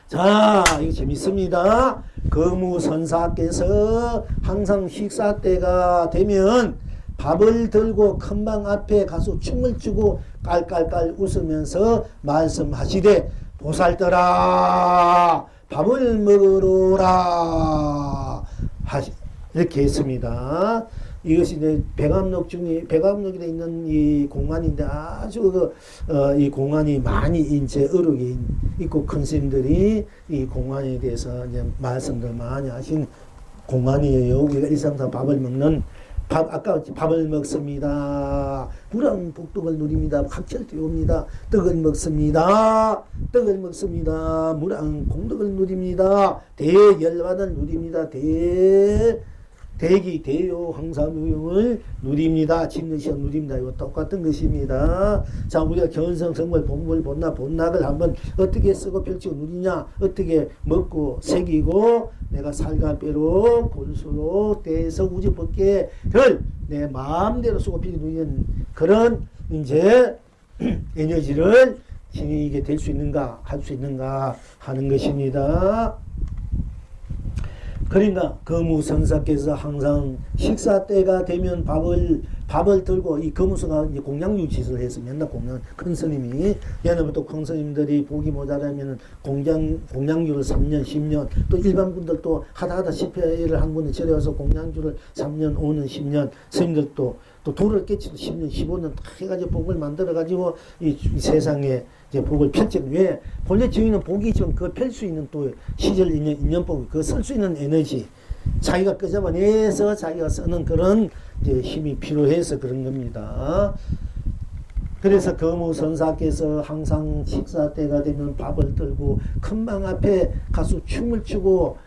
자, 이거 재밌습니다. 거무선사께서 항상 식사 때가 되면 밥을 들고 큰방 앞에 가서 춤을 추고 깔깔깔 웃으면서 말씀하시되 보살더라 밥을 먹으로라 이렇게 했습니다. 이것이 이제 백암록에 있는 이 공안인데 아주 이 공안이 많이 이제 어록이 있고 큰 스님들이 이 공안에 대해서 이제 말씀들 많이 하신 공안이에요. 우리가 일상사 밥을 먹는 아까 밥을 먹습니다. 무량복덕을 누립니다. 각철되옵니다. 떡을 먹습니다. 무량공덕을 누립니다. 대열반을 누립니다. 대기 대요 항상무용을 누립니다. 진리시험 누립니다. 이거 똑같은 것입니다. 자, 우리가 견성 성물 본물 본락을 한번 어떻게 쓰고 펼치고 누리냐, 어떻게 먹고 새기고 내가 살갑배로 골수로 떼서 우주법계를 내 마음대로 쓰고 펼치고 누리는 그런 이제 에너지를 지니게 될 수 있는가, 할 수 있는가 하는 것입니다. 그러니까 거무선사께서 항상 식사 때가 되면 밥을 들고 이 거무선가 이제 공양유 짓을 해서 맨날 큰 스님이 예전에 또 큰 스님들이 복이 모자라면 공양유를 3년 10년 또 일반 분들도 하다 실패를 한 분이 저래와서 공양주를 3년 5년 10년 스님들도 또 돌을 깨치도 10년 15년 다 해가지고 복을 만들어 가지고 이 세상에 이제 복을 펼치는 왜 본래 저희는 복이 좀 그 펼 수 있는 또 시절 인연복 그 쓸 수 있는 에너지 자기가 끄집어내서 자기가 쓰는 그런 이제 힘이 필요해서 그런 겁니다. 그래서 거무선사께서 항상 식사 때가 되면 밥을 들고 큰 방 앞에 가서 춤을 추고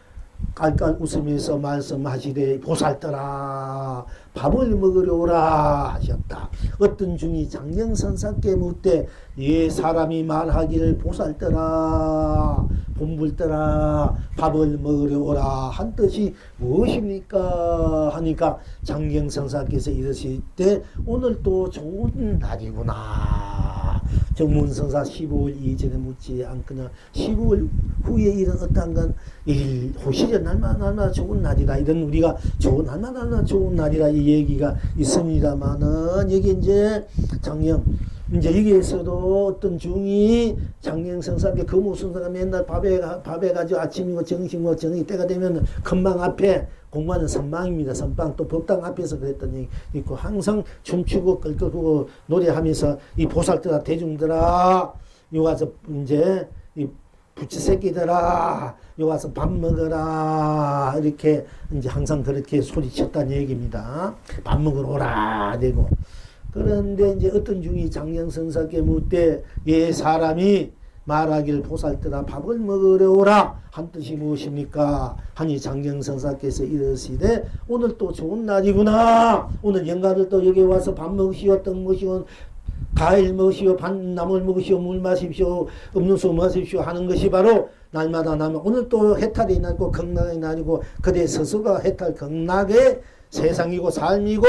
깔깔 웃으면서 말씀하시되 보살떠라 밥을 먹으려 오라 하셨다. 어떤 중이 장령선사께 묻되 예 사람이 말하기를 보살떠라 본불떠라 밥을 먹으려 오라 한 뜻이 무엇입니까 하니까 장령선사께서 이러실 때 오늘 또 좋은 날이구나. 정문선사 15일 이전에 묻지 않거나 15일 후에 일은 어떠한 건 호시절 날마다 좋은 날이다. 이런 우리가 좋은 날마다 좋은 날이라 이 얘기가 있습니다만은 여기 이제 장령 이제 여기에서도 어떤 중이 장령선사께 거무선사가 맨날 밥에 가지고 아침이고 정식이고 저녁이 때가 되면 금방 앞에 공부하는 선방입니다. 선방 또 법당 앞에서 그랬던 얘기 있고 항상 춤추고 끌끌고 노래하면서 이 보살들아 대중들아 요 가서 이제 이 부치 새끼들아 요 가서 밥 먹어라 이렇게 이제 항상 그렇게 소리쳤다는 얘기입니다. 밥 먹으러 오라 되고 그런데 이제 어떤 중이 장령선사께 묻되 예 사람이 말하길 보살떠라 밥을 먹으러 오라 한 뜻이 무엇입니까 하니 장령선사께서 이르시되 오늘 또 좋은 날이구나. 오늘 영가를 또 여기 와서 밥 먹으시오 떡 먹으시오 과일 먹으시오 나물 먹으시오 물 마십시오 음료수 마십시오 하는 것이 바로 날마다 오늘 또 해탈이 날고 극락의 날이고 그대 스스로가 해탈 극락의 세상이고 삶이고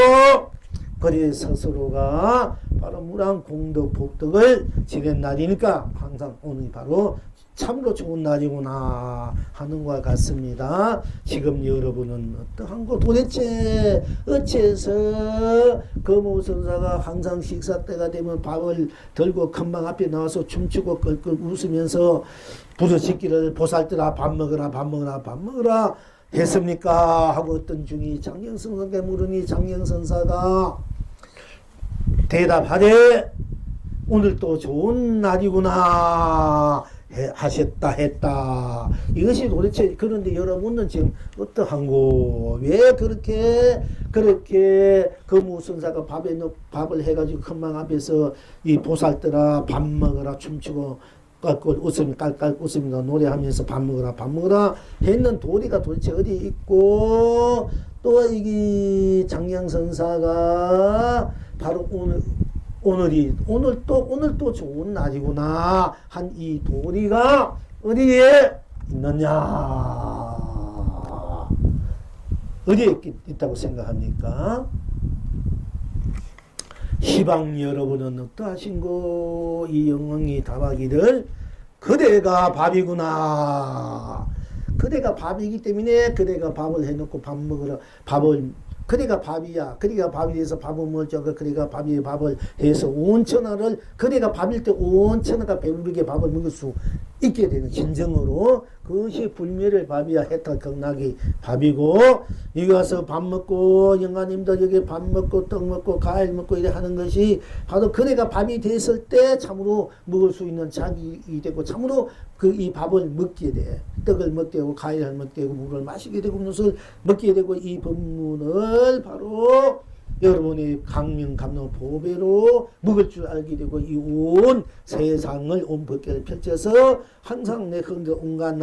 그래 스스로가 바로 무랑 공덕 복덕을 지낸 날이니까 항상 오늘이 바로 참으로 좋은 날이구나 하는 것 같습니다. 지금 여러분은 어떠한 거 도대체 어째서 거무선사가 항상 식사 때가 되면 밥을 들고 큰방 앞에 나와서 춤추고 끌끌 웃으면서 부르짖기를 보살떠라 밥 먹으라 밥 먹으라 밥 먹으라 했습니까 하고 어떤 중이 장령선사께 물으니 장령선사가 대답하되 오늘 또 좋은 날이구나 하셨다 했다. 이것이 도대체 그런데 여러분은 지금 어떠한고 왜 그렇게 거무선사가 밥을 해가지고 큰방 앞에서 이 보살떠라 밥 먹으라 춤추고 깔깔 웃으면서 노래하면서 밥 먹으라 했는 도리가 도대체 어디 있고 또 이 장령선사가 바로 오늘 또 좋은 날이구나 한 이 도리가 어디에 있느냐 어디에 있다고 생각합니까? 시방 여러분은 어떠하신고 이 영왕이 답하기를 그대가 밥이구나. 그대가 밥이기 때문에 그대가 밥을 해놓고 밥 먹으러 그대가 밥이야. 그대가 밥이 돼서 밥을 먹자. 그대가 밥을 해서 온천하를 그대가 밥일 때 온천하가 배부르게 밥을 먹을 수 있게 되는 진정으로 그것이 불멸의 밥이야. 해탈 극락이 밥이고 여기 와서 밥 먹고 영가님들 여기 밥 먹고 떡 먹고 과일 먹고 이래 하는 것이 바로 그대가 밥이 됐을 때 참으로 먹을 수 있는 자격이 되고 참으로 이 밥을 먹게 돼. 떡을 먹게 되고 과일을 먹게 되고 물을 마시게 되고 무엇을 먹게 되고 이 법문을 바로 여러분이 강명감론 보배로 먹을 줄 알게 되고 이 온 세상을 온 법계를 펼쳐서 항상 내 온갖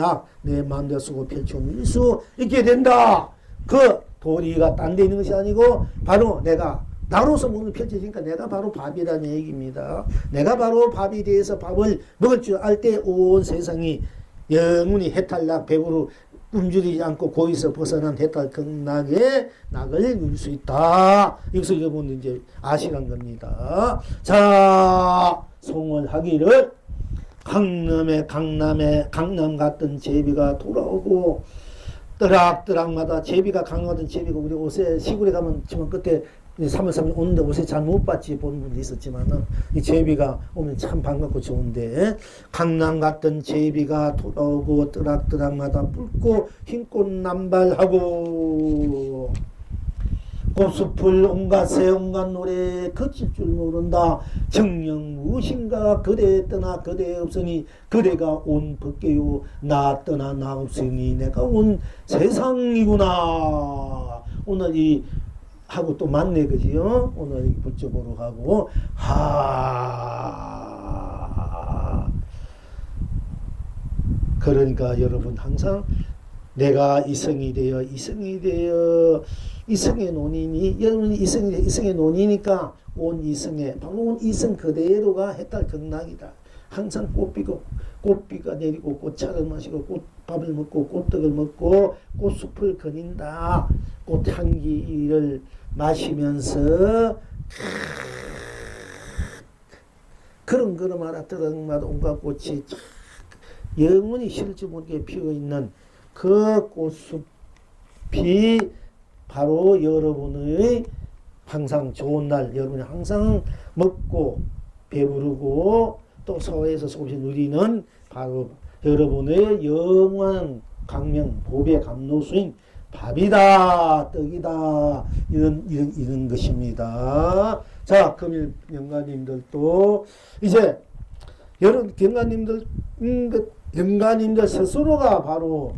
내 마음대로 쓰고 펼쳐놓을 수 있게 된다. 그 도리가 딴 데 있는 것이 아니고 바로 내가 나로서 몸이 펼쳐지니까 내가 바로 밥이라는 얘기입니다. 내가 바로 밥이 돼서 밥을 먹을 줄 알 때 온 세상이 영원히 해탈락 배부로 굶주리지 않고 고에서 벗어난 해탈 극락의 낙을 누릴 수 있다. 여기서 여러분 이제 아시란 겁니다. 자, 송원하기를 강남 같은 제비가 돌아오고 뜨락뜨락마다 제비가 강화된 제비가 우리 옷에 시골에 가면 지금 그때 3월 3일 오는데 옷에 잘 못 봤지 보는 분도 있었지만은 이 제비가 오면 참 반갑고 좋은데 강남 같은 제비가 돌아오고 뜨락뜨락마다 붉고 흰꽃 남발하고 꽃숲을 온갖 새 온갖 노래 거칠 줄 모른다. 정녕 무엇인가 그대 떠나 그대 없으니 그대가 온 벗게요 나 떠나 나 없으니 내가 온 세상이구나. 오늘 이 하고 또 맞네 그지요? 오늘 이 불조보로 가고 그러니까 여러분 항상 내가 이성이 되어 이성의 논이니 여러분이 이성의 논이니까 온 이성의 바로 온 이성 그대로가 해탈 극락이다. 항상 꽃비가 내리고 꽃차를 마시고 꽃밥을 먹고 꽃떡을 먹고 꽃숲을 거닌다. 꽃향기를 마시면서 그름그름하라 뜨릉마다 온갖 꽃이 영원히 실지 모르게 피어있는 그 꽃숲이 바로 여러분의 항상 좋은 날, 여러분이 항상 먹고 배부르고 또 소에서 조금씩 누리는 바로 여러분의 영원한 강명, 보배 감로수인 밥이다, 떡이다, 이런 것입니다. 자, 금일 영가님들도 이제 여러분 영가님들 스스로가 바로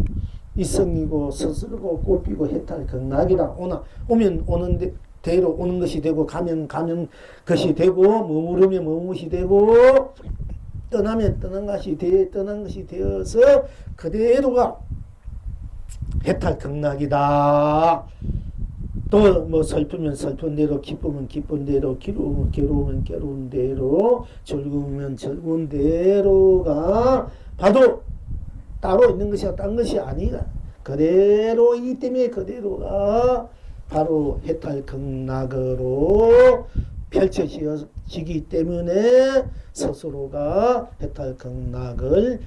이성이고 스스로가 꽃피고 해탈 극락이다. 오면 오는 대로 오는 것이 되고 가면 것이 되고 머무르면 머무시 되고 떠나면 떠난 것이 되어서 그대로가 해탈 극락이다. 또 뭐 슬프면 슬픈 대로 기쁘면 기쁜 대로 괴로우면 괴로운 대로 즐거우면 즐거운 대로가 봐도 따로 있는 것이 딴 것이 아니라 그대로이기 때문에 그대로가 바로 해탈 극락으로 펼쳐지기 때문에 스스로가 해탈 극락을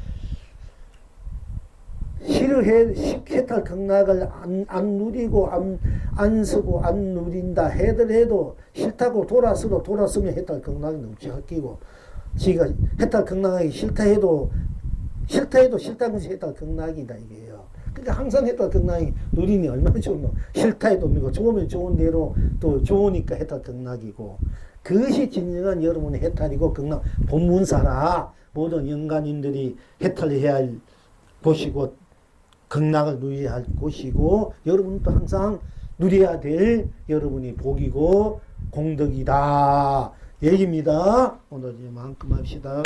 해탈 극락을 안 누리고 안 쓰고 안 누린다 해도 싫다고 돌아서면 해탈 극락이 넘치 깎이고 지가 해탈 극락이 싫다 해도 싫다는 것이 해탈 극락이다 이게요. 그러니까 항상 해탈 극락이 누리니 얼마나 좋노. 싫다 해도 누리고 좋으면 좋은 대로 또 좋으니까 해탈 극락이고 그것이 진정한 여러분의 해탈이고 극락 본문사라 모든 영가님들이 해탈해야 할 곳이고 극락을 누려야 할 곳이고 여러분도 항상 누려야 될 여러분이 복이고 공덕이다 얘기입니다. 오늘 이만큼 합시다.